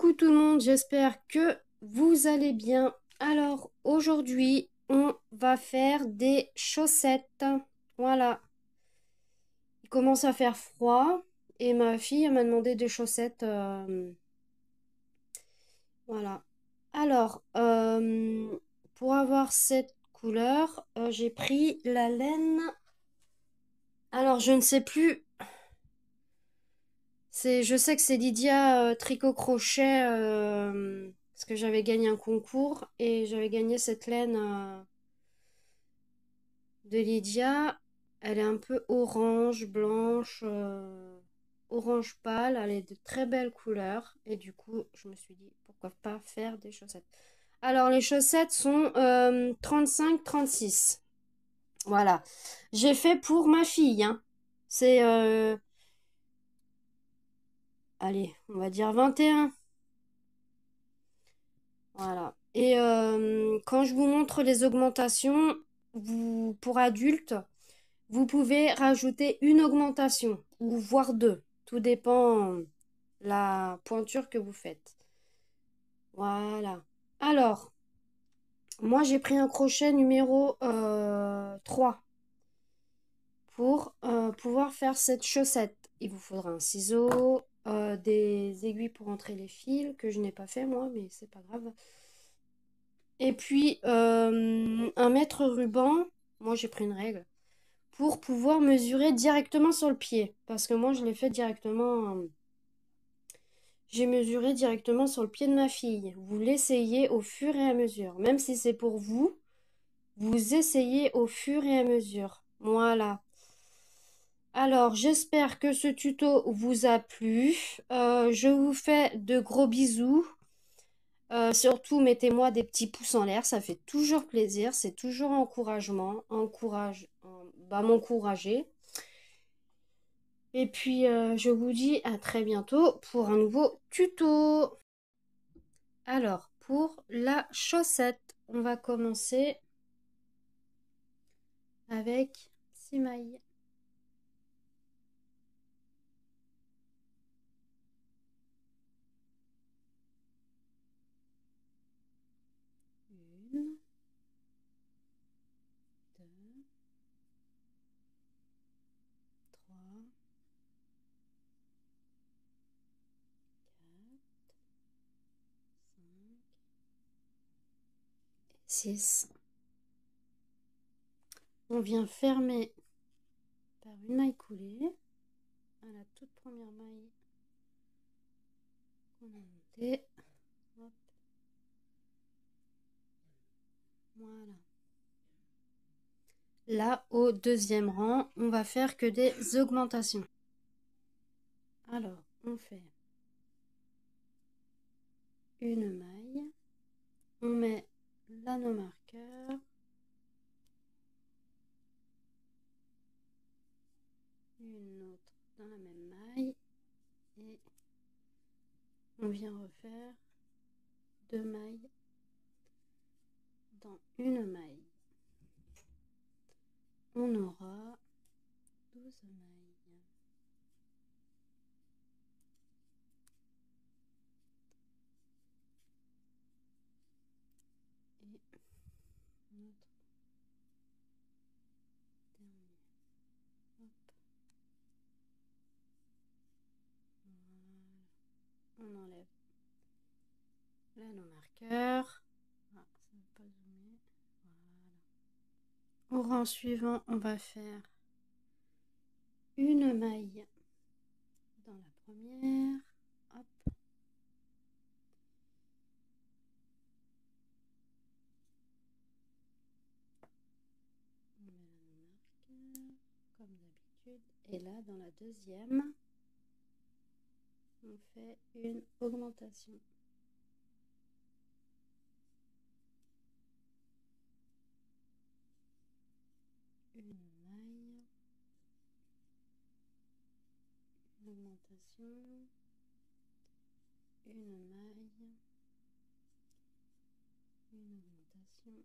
Coucou tout le monde, j'espère que vous allez bien. Alors aujourd'hui, on va faire des chaussettes. Voilà, il commence à faire froid et ma fille elle m'a demandé des chaussettes. Voilà. Alors, pour avoir cette couleur, j'ai pris la laine. Alors, je ne sais plus. Je sais que c'est Lydia Tricot Crochet parce que j'avais gagné un concours et j'avais gagné cette laine de Lydia. Elle est un peu orange, blanche, orange pâle. Elle est de très belles couleurs et du coup, je me suis dit pourquoi pas faire des chaussettes. Alors, les chaussettes sont 35-36. Voilà. J'ai fait pour ma fille, hein. C'est, allez, on va dire 21. Voilà. Et quand je vous montre les augmentations, pour adultes, vous pouvez rajouter une augmentation ou voire deux. Tout dépend la pointure que vous faites. Voilà. Alors, moi j'ai pris un crochet numéro 3 pour pouvoir faire cette chaussette. Il vous faudra un ciseau, des aiguilles pour entrer les fils, que je n'ai pas fait moi, mais c'est pas grave. Et puis, un mètre ruban, moi j'ai pris une règle, pour pouvoir mesurer directement sur le pied. Parce que moi je l'ai fait directement, j'ai mesuré directement sur le pied de ma fille. Vous l'essayez au fur et à mesure. Même si c'est pour vous, vous essayez au fur et à mesure. Voilà. Alors, j'espère que ce tuto vous a plu. Je vous fais de gros bisous. Surtout, mettez-moi des petits pouces en l'air, ça fait toujours plaisir, c'est toujours encouragement, m'encourager. Et puis, je vous dis à très bientôt pour un nouveau tuto. Alors, pour la chaussette, on va commencer avec 6 mailles. Une, deux, trois, 6. On vient fermer par une maille coulée à la toute première maille qu'on a montée. Hop. Voilà. Là, au deuxième rang, on va faire que des augmentations. Alors, on fait une maille, on met l'anneau marqueur, une autre dans la même maille et on vient refaire deux mailles dans une maille. On aura 12 mailles. Et notre dernier. Hop. Voilà. On enlève l'anneau marqueur. Ah, ça va pas zoomer. Voilà. Au rang suivant, on va faire une maille dans la première. Hop. On met l'anneau marqueur comme d'habitude. Et là, dans la deuxième, on fait une augmentation. Une maille, une augmentation, une maille, une augmentation,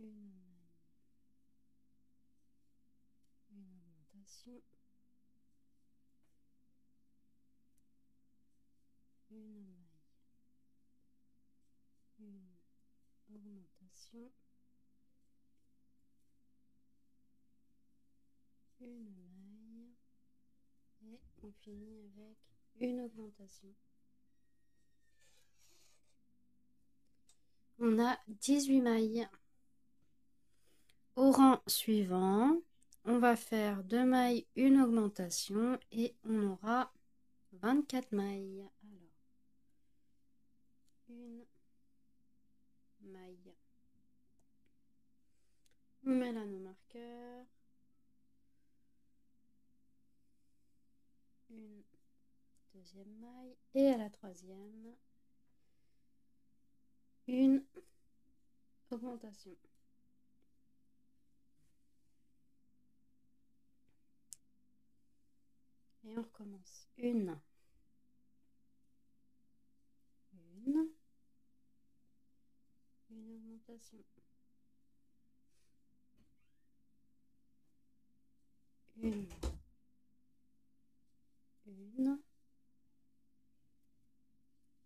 une maille, augmentation. Une maille. Une augmentation. Une maille. Et on finit avec une augmentation. On a 18 mailles. Au rang suivant, on va faire 2 mailles, une augmentation et on aura 24 mailles. Alors, une maille. On met là nos marqueurs. Une deuxième maille et à la troisième, une augmentation. Et on recommence. Une augmentation. Une augmentation.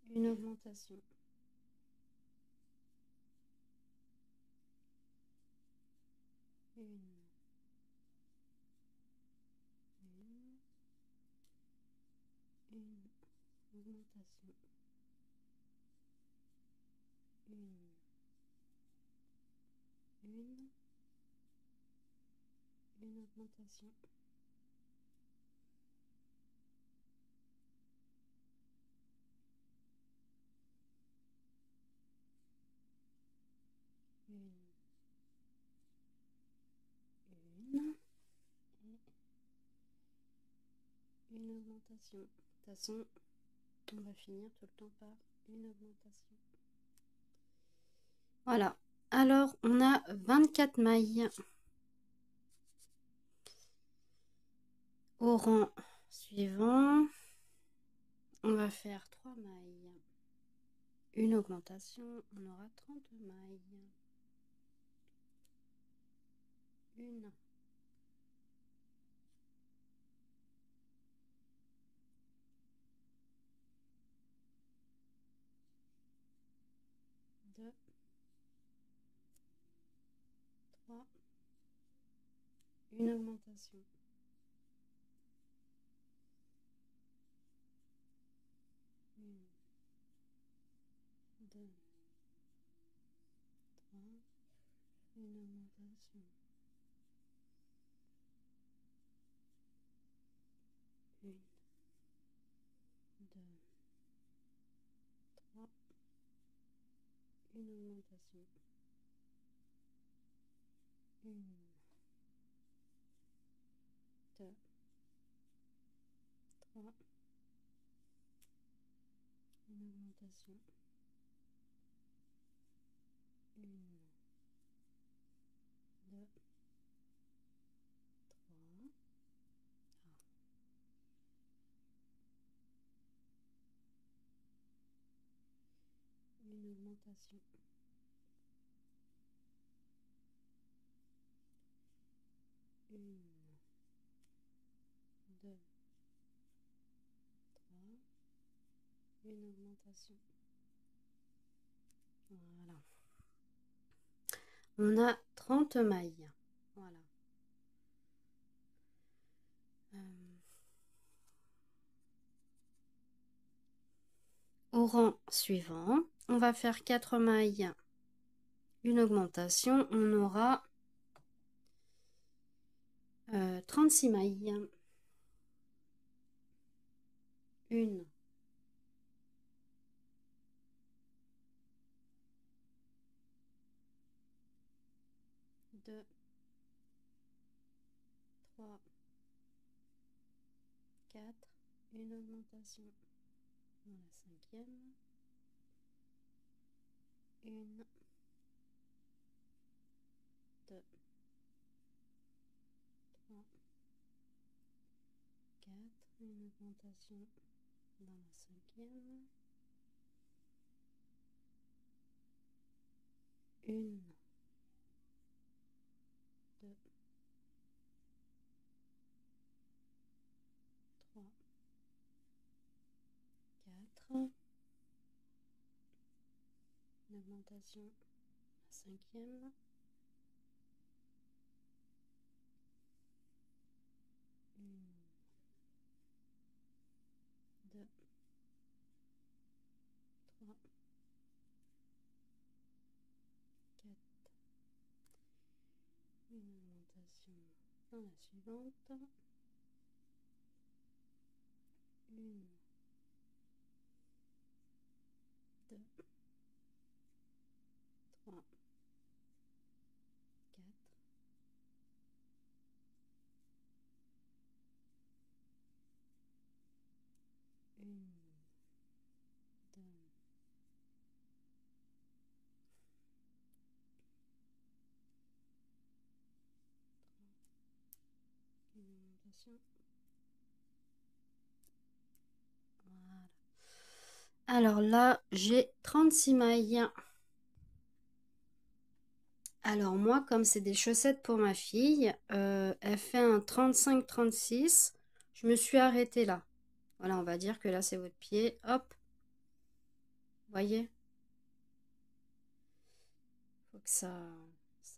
Une augmentation. Une augmentation. Une augmentation. De toute façon, on va finir tout le temps par une augmentation. Voilà. Alors, on a 24 mailles. Au rang suivant, on va faire 3 mailles. Une augmentation, on aura 30 mailles. Une. Deux. 3. Une augmentation. Une. Deux. 3. Une augmentation. Une. Deux. 3. Une augmentation. Une. Deux. 3. Une augmentation. Une. Deux. 3. Une augmentation. Une. Deux. 3. Une augmentation. Voilà. On a 30 mailles. Voilà. Au rang suivant, on va faire 4 mailles. Une augmentation, on aura 36 mailles. Une. Deux. 3. 4. Une augmentation. Dans la cinquième. Une. Deux. 3. 4. Une augmentation. Dans la cinquième. Une. Deux. Une augmentation, la cinquième. Une, deux, trois, quatre. Une augmentation dans la suivante. Une, deux, trois, quatre. Une, deux, une augmentation. Voilà. Alors là, j'ai 36 mailles. Alors moi, comme c'est des chaussettes pour ma fille, elle fait un 35-36. Je me suis arrêtée là. Voilà, on va dire que là, c'est votre pied. Hop. Vous voyez? Faut que ça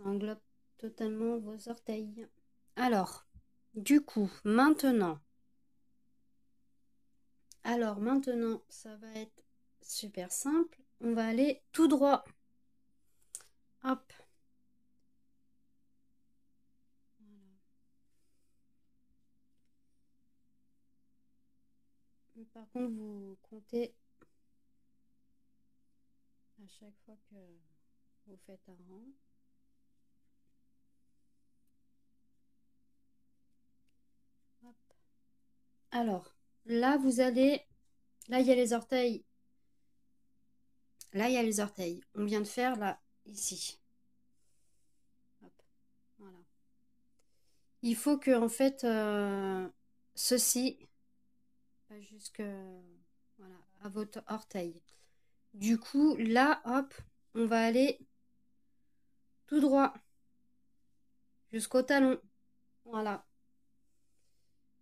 englobe totalement vos orteils. Alors, du coup, maintenant, ça va être super simple. On va aller tout droit. Hop. Par contre, vous comptez à chaque fois que vous faites un rang. Hop. Alors, là, vous allez... Là, il y a les orteils. Là, il y a les orteils. On vient de faire là, ici. Hop. Voilà. Il faut que, en fait, ceci va jusque voilà, à votre orteil. Du coup, là, hop, on va aller tout droit jusqu'au talon. Voilà.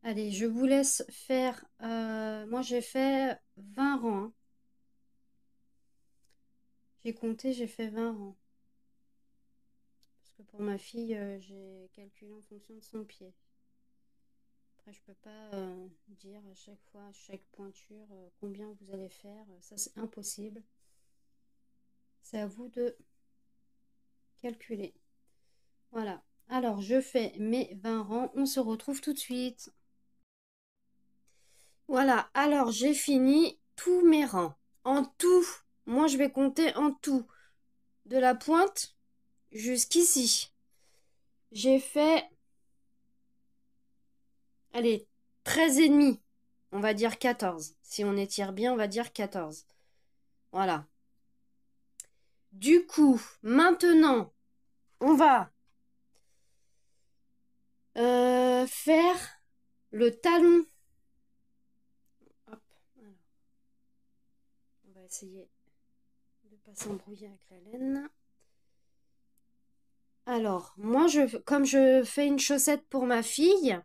Allez, je vous laisse faire... moi, j'ai fait 20 rangs. Hein. J'ai compté, j'ai fait 20 rangs. Parce que pour ma fille, j'ai calculé en fonction de son pied. Après, je peux pas dire à chaque fois, à chaque pointure, combien vous allez faire. Ça, c'est impossible. C'est à vous de calculer. Voilà. Alors, je fais mes 20 rangs. On se retrouve tout de suite. Voilà. Alors, j'ai fini tous mes rangs. En tout, moi, je vais compter en tout. De la pointe jusqu'ici. J'ai fait, allez, 13 et demi. On va dire 14. Si on étire bien, on va dire 14. Voilà. Du coup, maintenant, on va faire le talon. Hop. Alors, on va essayer de ne pas s'embrouiller avec la laine. Alors, moi, comme je fais une chaussette pour ma fille,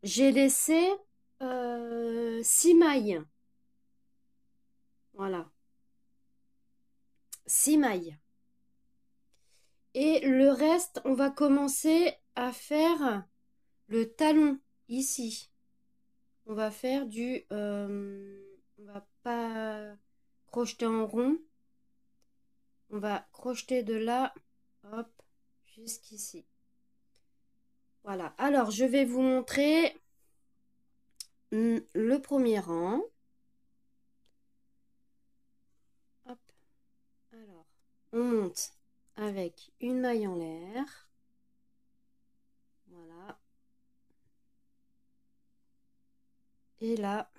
j'ai laissé 6 mailles. Voilà. 6 mailles. Et le reste, on va commencer à faire le talon ici. On va faire du... on va pas crocheter en rond. On va crocheter de là, hop, jusqu'ici. Voilà. Alors, je vais vous montrer le premier rang. Hop. Alors, on monte avec une maille en l'air. Voilà. Et là,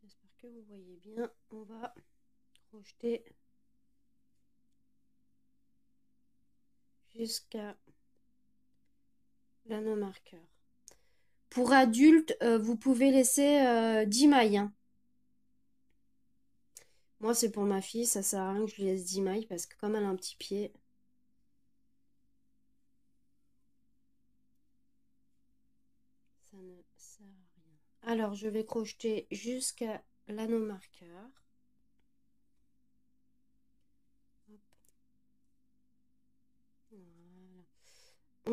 j'espère que vous voyez bien, on va crocheter jusqu'à l'anneau marqueur. Pour adultes, vous pouvez laisser 10 mailles. Hein. Moi, c'est pour ma fille, ça sert à rien que je lui laisse 10 mailles parce que comme elle a un petit pied, ça ne sert à rien. Alors, je vais crocheter jusqu'à l'anneau marqueur.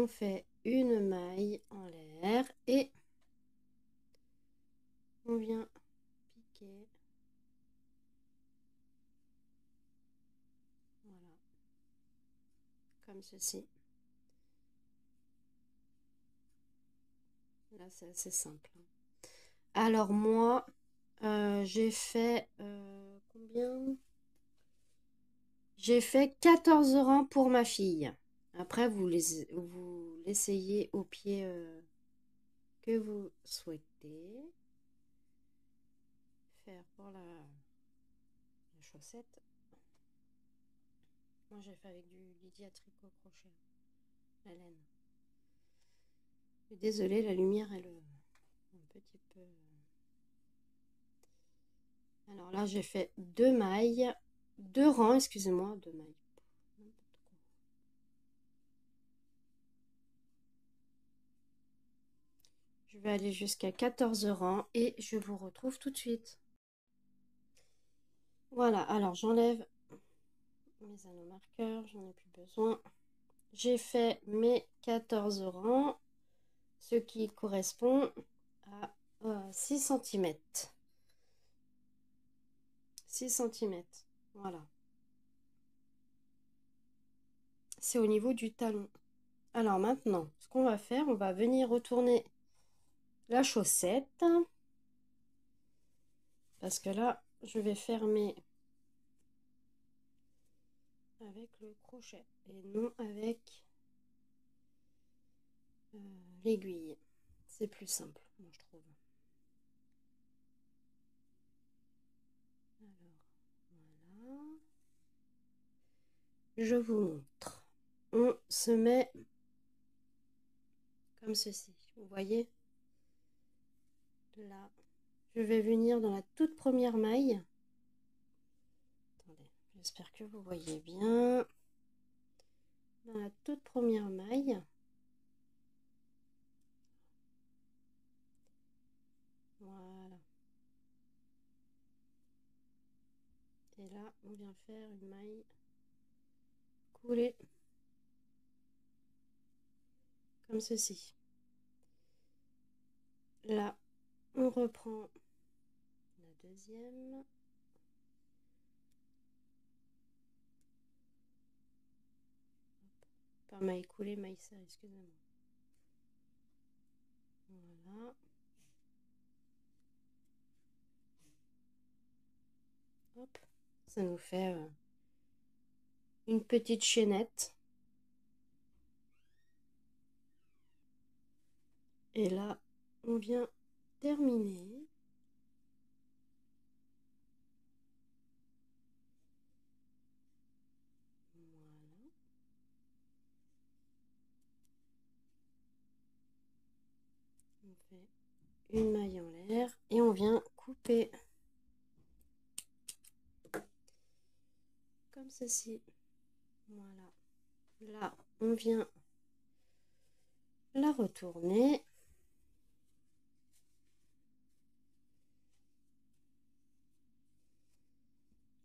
on fait une maille en l'air et on vient piquer. Voilà. Comme ceci. Là, c'est assez simple. Alors moi, j'ai fait combien? J'ai fait 14 rangs pour ma fille. Après, vous l'essayez au pied que vous souhaitez faire pour la chaussette. Moi, j'ai fait avec du Lydia tricot crochet, la laine. Désolée, la lumière, elle un petit peu. Alors là, j'ai fait 2 mailles, 2 rangs, excusez-moi, 2 mailles. Je vais aller jusqu'à 14 rangs et je vous retrouve tout de suite. Voilà, alors j'enlève mes anneaux marqueurs, j'en ai plus besoin. J'ai fait mes 14 rangs, ce qui correspond à 6 cm. 6 cm, voilà. C'est au niveau du talon. Alors maintenant, ce qu'on va faire, on va venir retourner la chaussette. Parce que là, je vais fermer avec le crochet et non avec l'aiguille. C'est plus simple, moi je trouve. Alors, voilà. Je vous montre. On se met comme ceci. Vous voyez? Là, je vais venir dans la toute première maille. Attendez, j'espère que vous voyez bien. Dans la toute première maille. Voilà. Et là, on vient faire une maille coulée comme ceci. Là, on reprend la deuxième. Pas maille coulée, maille serrée, excusez-moi. Voilà. Hop, ça nous fait une petite chaînette. Et là, on vient terminer. Voilà. On fait une maille en l'air et on vient couper comme ceci. Voilà. Là, on vient la retourner.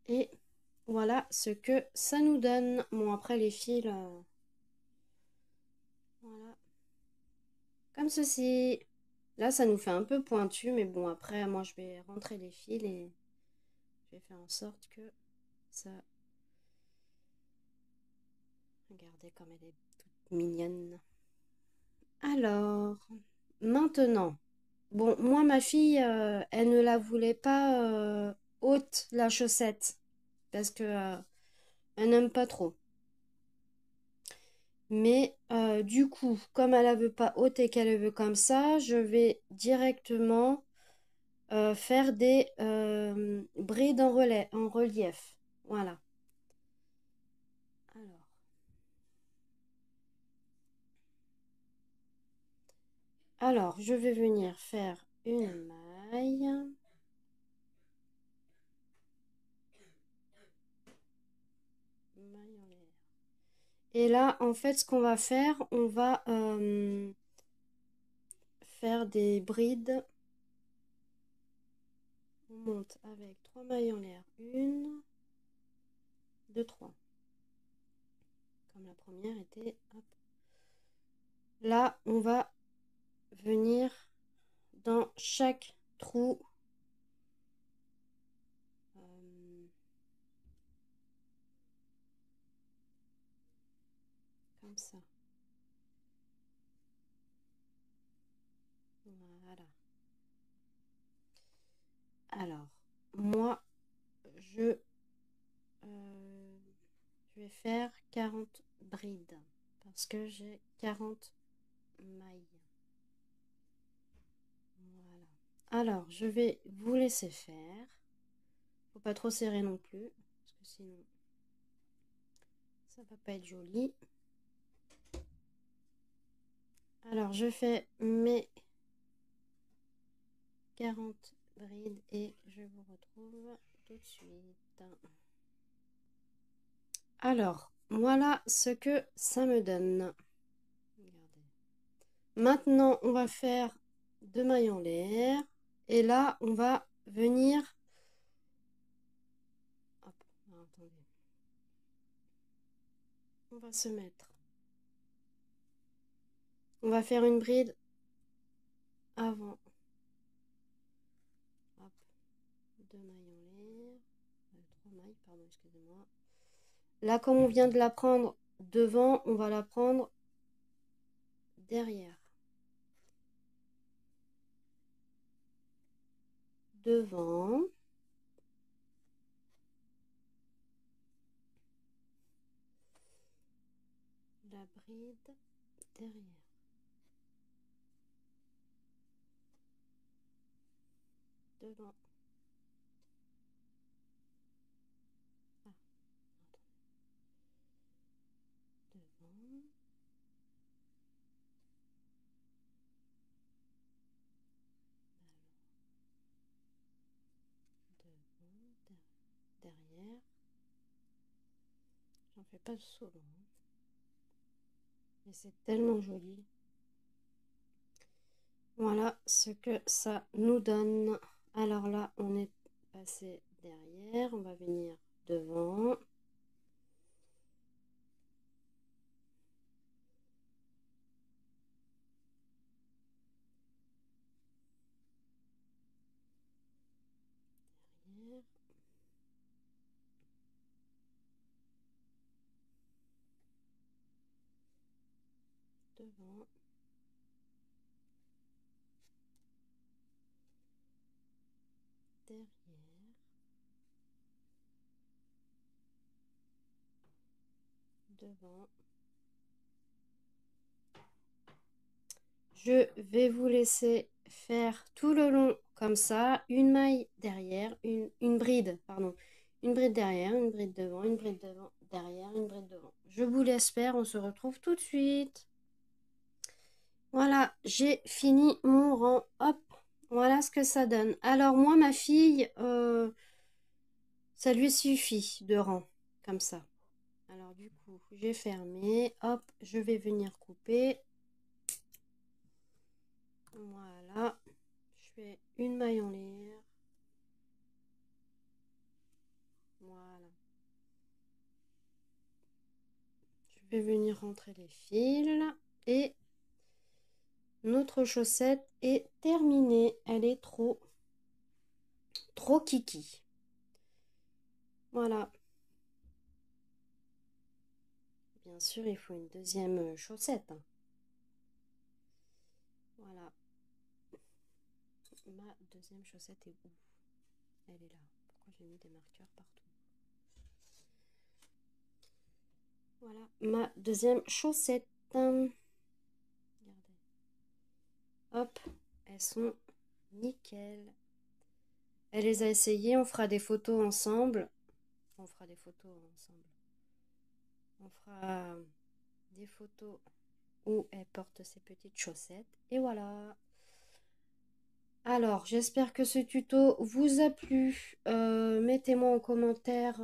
Et voilà ce que ça nous donne. Bon, après les fils, voilà. Comme ceci. Là, ça nous fait un peu pointu, mais bon, après, moi, je vais rentrer les fils et je vais faire en sorte que ça... Regardez comme elle est toute mignonne. Alors, maintenant, bon, moi, ma fille, elle ne la voulait pas haute, la chaussette, parce que elle n'aime pas trop. Mais du coup, comme elle ne veut pas haute et qu'elle veut comme ça, je vais directement faire des brides en relief. Voilà. Alors, je vais venir faire une maille. Maille en l'air. Et là, en fait, ce qu'on va faire, on va faire des brides. On monte avec 3 mailles en l'air. 1, 2, 3. Comme la première était, hop. là, on va venir dans chaque trou. Comme ça. Voilà. Alors, moi, je vais faire 40 brides parce que j'ai 40 mailles. Voilà. Alors, je vais vous laisser faire. Faut pas trop serrer non plus parce que sinon ça va pas être joli. Alors, je fais mes 40 brides et je vous retrouve tout de suite. Alors, voilà ce que ça me donne. Regardez. Maintenant, on va faire 2 mailles en l'air. Et là, on va venir... Hop, attendez. On va se mettre. On va faire une bride avant. Hop, 2 mailles en l'air. 3 mailles, pardon, excusez-moi. Là, comme on vient de la prendre devant, on va la prendre derrière. Devant. La bride derrière. Devant. Ah, devant. Devant. Derrière. J'en fais pas souvent. Mais c'est tellement joli. Voilà ce que ça nous donne. Alors là, on est passé derrière. On va venir devant. Derrière. Devant. Derrière. Devant. Je vais vous laisser faire tout le long comme ça, une maille derrière, une bride, pardon, une bride derrière, une bride devant, une bride devant, derrière, une bride devant. Je vous laisse faire, on se retrouve tout de suite. Voilà, j'ai fini mon rang, hop, voilà ce que ça donne. Alors moi, ma fille, ça lui suffit de rang, comme ça. Alors du coup, j'ai fermé, hop, je vais venir couper. Voilà, je fais une maille en l'air. Voilà. Je vais venir rentrer les fils et notre chaussette est terminée. Elle est trop kiki. Voilà. Bien sûr, il faut une deuxième chaussette. Voilà. Ma deuxième chaussette est où? Elle est là. Pourquoi j'ai mis des marqueurs partout? Voilà, ma deuxième chaussette. Regardez. Hop, elles sont nickel. Elle les a essayées, on fera des photos ensemble. On fera des photos ensemble. On fera des photos où elle porte ses petites chaussettes. Et voilà. Alors, j'espère que ce tuto vous a plu. Mettez-moi en commentaire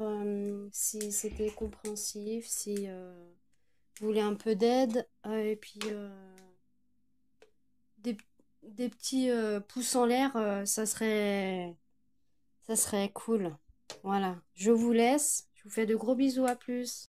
si c'était compréhensif, si vous voulez un peu d'aide. Et puis, des, des petits pouces en l'air, ça serait cool. Voilà, je vous laisse. Je vous fais de gros bisous, à plus.